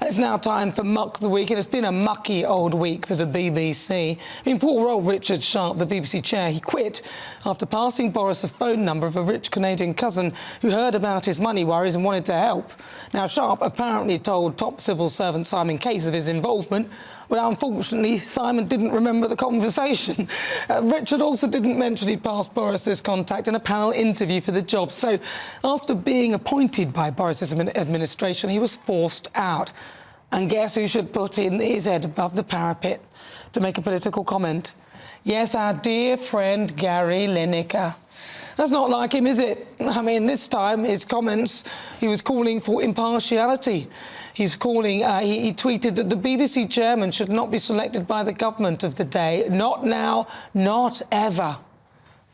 It's now time for Muck the Week, and it's been a mucky old week for the BBC. I mean, poor old Richard Sharp, the BBC chair, he quit after passing Boris a phone number of a rich Canadian cousin who heard about his money worries and wanted to help. Now, Sharp apparently told top civil servant Simon Case of his involvement, but unfortunately, Simon didn't remember the conversation. Richard also didn't mention he'd passed Boris this contact in a panel interview for the job. So, after being appointed by Boris's administration, he was forced out. And guess who should put in his head above the parapet to make a political comment? Yes, our dear friend Gary Lineker. That's not like him, is it? I mean, this time, his comments, he was calling for impartiality. He's calling, he tweeted that the BBC chairman should not be selected by the government of the day. Not now, not ever.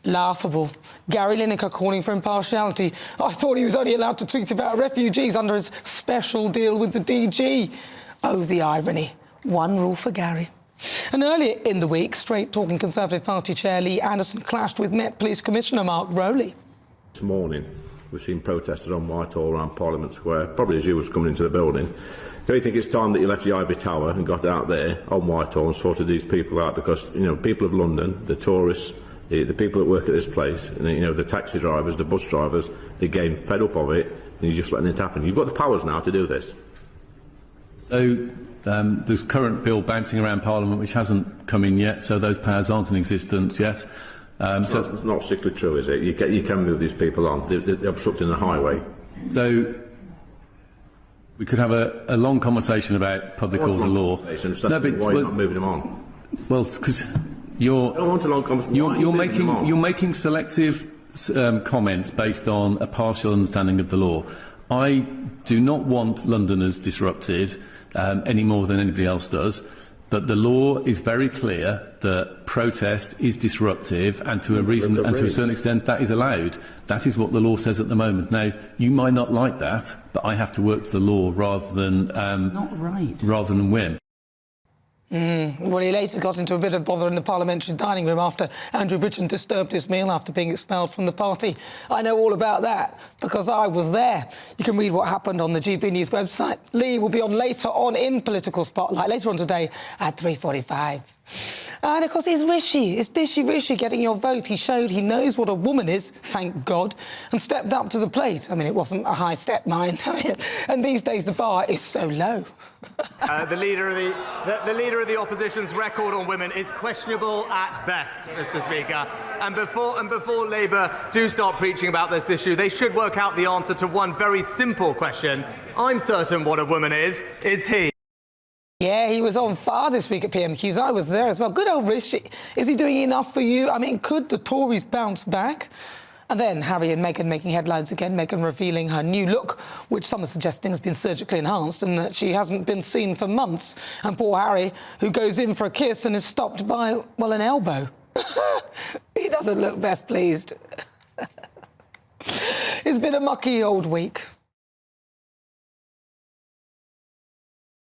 Laughable. Gary Lineker calling for impartiality. I thought he was only allowed to tweet about refugees under his special deal with the DG. Oh, the irony. One rule for Gary. And earlier in the week, straight-talking Conservative Party chair Lee Anderson clashed with Met Police Commissioner Mark Rowley. This morning, we've seen protesters on Whitehall around Parliament Square, probably as you was coming into the building. Do you think it's time that you left the Ivory Tower and got out there on Whitehall and sorted these people out? Because, you know, people of London, the tourists, the people that work at this place, and, you know, the taxi drivers, the bus drivers, they're getting fed up of it, and you're just letting it happen. You've got the powers now to do this. So there's current bill bouncing around Parliament which hasn't come in yet, so those powers aren't in existence yet. It's not strictly true, is it? You can move these people on. They're obstructing the highway. So we could have a long conversation about public order law. No, but why are you not moving them on? Well, because you're making selective comments based on a partial understanding of the law. I do not want Londoners disrupted any more than anybody else does. But the law is very clear that protest is disruptive, and to a certain extent that is allowed. That is what the law says at the moment. Now, you might not like that, but I have to work to the law rather than win. Well, he later got into a bit of bother in the parliamentary dining room after Andrew Bridgen disturbed his meal after being expelled from the party. I know all about that because I was there. You can read what happened on the GBNews website. Lee will be on later on in Political Spotlight, later on today at 3:45. And, of course, it's Rishi. It's Dishy Rishi getting your vote. He showed he knows what a woman is, thank God, and stepped up to the plate. I mean, it wasn't a high step, mind. And these days the bar is so low. The leader of the opposition's record on women is questionable at best, Mr. Speaker. And before Labour do start preaching about this issue, they should work out the answer to one very simple question. I'm certain what a woman is he? Yeah, he was on fire this week at PMQs. I was there as well. Good old Rishi. Is he doing enough for you? I mean, could the Tories bounce back? And then Harry and Meghan making headlines again. Meghan revealing her new look, which some are suggesting has been surgically enhanced and that she hasn't been seen for months. And poor Harry, who goes in for a kiss and is stopped by, well, an elbow. He doesn't look best pleased. It's been a mucky old week.